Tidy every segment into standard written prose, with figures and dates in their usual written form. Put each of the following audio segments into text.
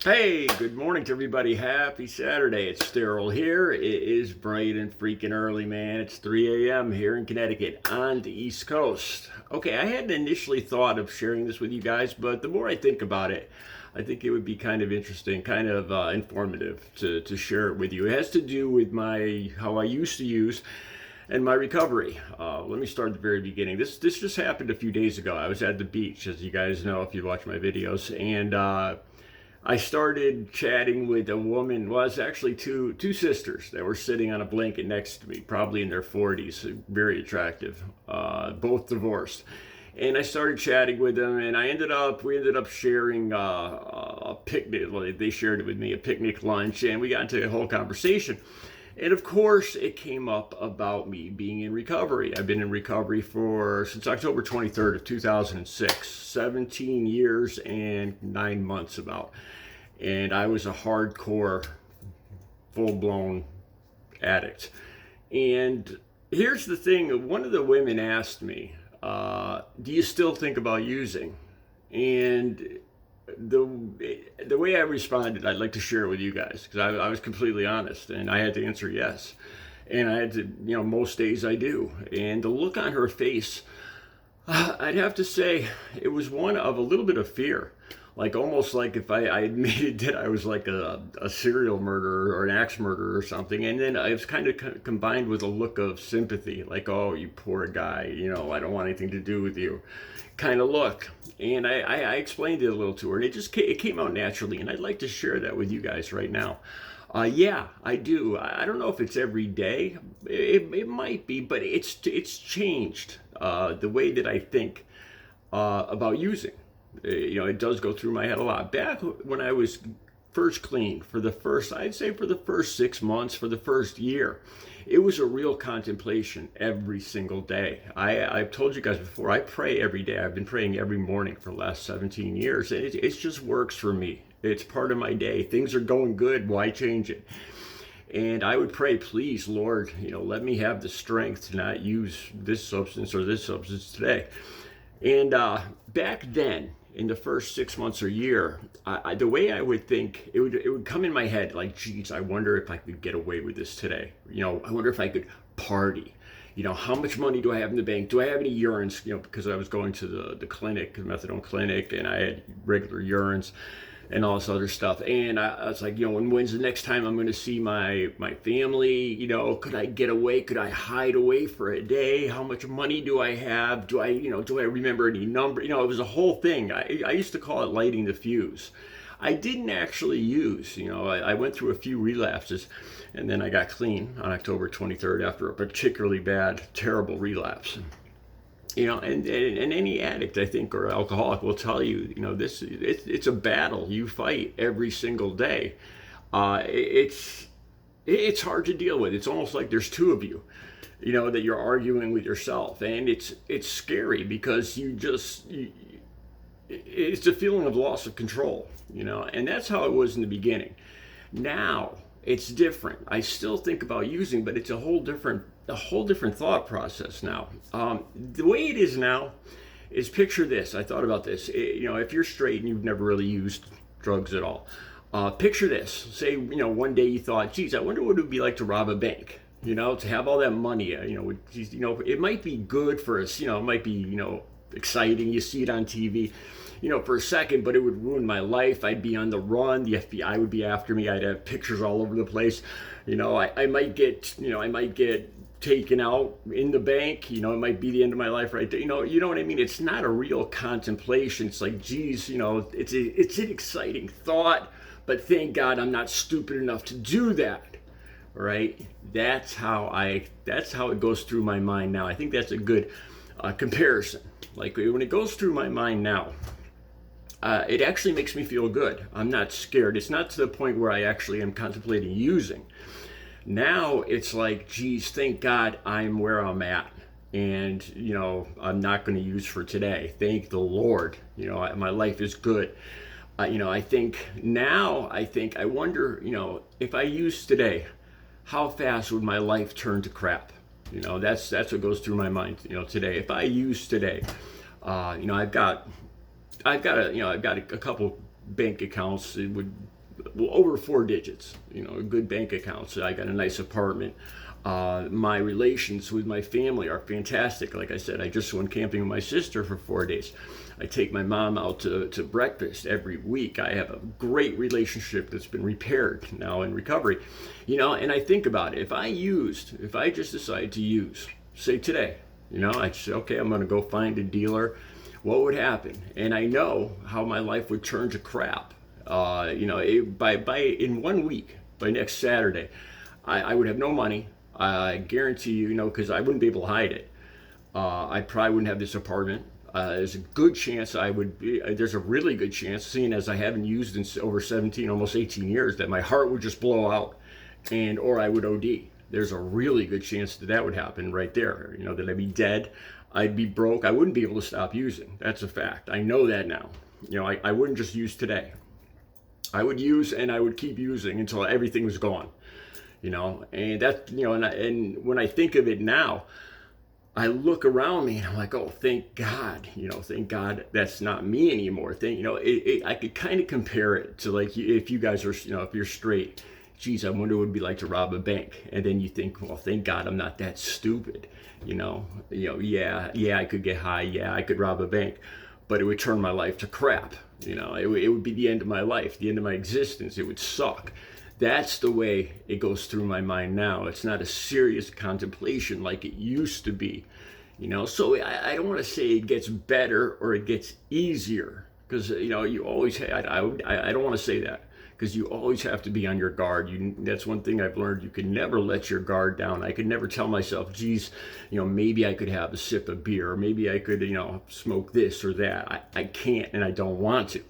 Hey, good morning to everybody. Happy Saturday. It's Sterile here. It is bright and freaking early, man. It's 3 a.m. here in Connecticut on the East Coast. Okay, I hadn't initially thought of sharing this with you guys, but the more I think about it, I think it would be kind of interesting, kind of informative to share it with you. It has to do with how I used to use and my recovery. Let me start at the very beginning. This just happened a few days ago. I was at the beach, as you guys know if you watch my videos, and I started chatting with a woman. Well, it's actually two sisters that were sitting on a blanket next to me, probably in their 40s, very attractive, both divorced. And I started chatting with them, and we ended up sharing a picnic. Well, they shared it with me, a picnic lunch, and we got into a whole conversation. And of course, it came up about me being in recovery. I've been in recovery since October 23rd of 2006, 17 years and 9 months about. And I was a hardcore, full-blown addict. And here's the thing. One of the women asked me, do you still think about using? And the way I responded, I'd like to share it with you guys, because I was completely honest, and I had to answer yes. And I had to, most days I do. And the look on her face, I'd have to say it was one of a little bit of fear. Like almost like if I admitted that I was like a serial murderer or an axe murderer or something. And then it was kind of combined with a look of sympathy, like, oh, you poor guy, I don't want anything to do with you kind of look. And I explained it a little to her, and it came out naturally. And I'd like to share that with you guys right now. Yeah, I do. I don't know if it's every day. It might be, but it's changed the way that I think about using. It does go through my head a lot. Back when I was first clean, I'd say for the first 6 months, for the first year, it was a real contemplation every single day. I've told you guys before, I pray every day. I've been praying every morning for the last 17 years, and it just works for me. It's part of my day. Things are going good. Why change it? And I would pray, please, Lord, let me have the strength to not use this substance or this substance today. And back then, in the first 6 months or year, the way I would think, it would come in my head like, geez, I wonder if I could get away with this today. I wonder if I could party. How much money do I have in the bank? Do I have any urines? Because I was going to the clinic, the methadone clinic, and I had regular urines and all this other stuff. And I was like, when's the next time I'm going to see my family? Could I get away? Could I hide away for a day? How much money do I have? Do I remember any number? It was a whole thing. I used to call it lighting the fuse. I didn't actually use, I went through a few relapses, and then I got clean on October 23rd after a particularly bad, terrible relapse. And any addict, I think, or alcoholic will tell you, it's a battle you fight every single day. It's hard to deal with. It's almost like there's two of you, that you're arguing with yourself, and it's scary because it's a feeling of loss of control, and that's how it was in the beginning. Now it's different. I still think about using, but it's a whole different thought process now. The way it is now is, picture this. I thought about this. If you're straight and you've never really used drugs at all, picture this. Say, one day you thought, geez, I wonder what it would be like to rob a bank. To have all that money. It might be good for us. It might be exciting. You see it on TV. For a second, but it would ruin my life. I'd be on the run. The FBI would be after me. I'd have pictures all over the place. I might get taken out in the bank. It might be the end of my life right there. You know what I mean? It's not a real contemplation. It's like, geez, it's an exciting thought, but thank God I'm not stupid enough to do that. Right? That's how it goes through my mind now. I think that's a good comparison. Like when it goes through my mind now, it actually makes me feel good. I'm not scared. It's not to the point where I actually am contemplating using. Now it's like, geez, thank God I'm where I'm at. And, I'm not going to use for today. Thank the Lord. My life is good. I wonder, if I use today, how fast would my life turn to crap? That's what goes through my mind, today. If I use today, I've got a couple bank accounts. It would over 4 digits, good bank accounts. I got a nice apartment. My relations with my family are fantastic. Like I said, I just went camping with my sister for 4 days. I take my mom out to breakfast every week. I have a great relationship that's been repaired now in recovery. And I think about it. If I just decide to use, say today, I just say, okay, I'm going to go find a dealer. What would happen? And I know how my life would turn to crap. In 1 week, by next Saturday, I would have no money. I guarantee you, because I wouldn't be able to hide it. I probably wouldn't have this apartment. There's a good chance there's a really good chance, seeing as I haven't used in over 17, almost 18 years, that my heart would just blow out or I would OD. There's a really good chance that would happen right there. That I'd be dead. I'd be broke. I wouldn't be able to stop using. That's a fact. I know that now. I wouldn't just use today. I would use and I would keep using until everything was gone. And that, and when I think of it now, I look around me and I'm like, oh, thank God, thank God that's not me anymore. I could kind of compare it to, like, if you guys are, if you're straight, geez, I wonder what it would be like to rob a bank. And then you think, well, thank God I'm not that stupid. Yeah, I could get high. Yeah, I could rob a bank, but it would turn my life to crap. It would be the end of my life, the end of my existence. It would suck. That's the way it goes through my mind now. It's not a serious contemplation like it used to be, So I don't want to say it gets better or it gets easier, because you always. I don't want to say that, because you always have to be on your guard. That's one thing I've learned. You can never let your guard down. I could never tell myself, geez, maybe I could have a sip of beer, or maybe I could, smoke this or that. I can't, and I don't want to,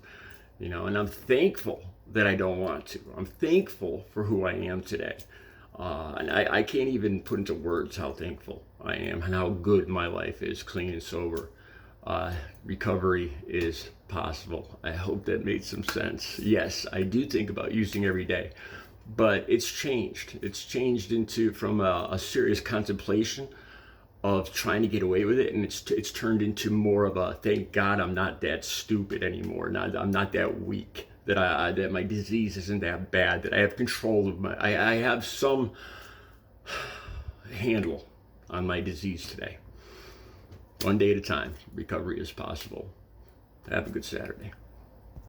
and I'm thankful that I don't want to. I'm thankful for who I am today. And I can't even put into words how thankful I am and how good my life is, clean and sober. Recovery is possible. I hope that made some sense. Yes, I do think about using every day, but it's changed. It's changed from a serious contemplation of trying to get away with it, and it's turned into more of a thank God I'm not that stupid anymore. I'm not that weak. That my disease isn't that bad. That I have control of I have some handle on my disease today. One day at a time. Recovery is possible. Have a good Saturday.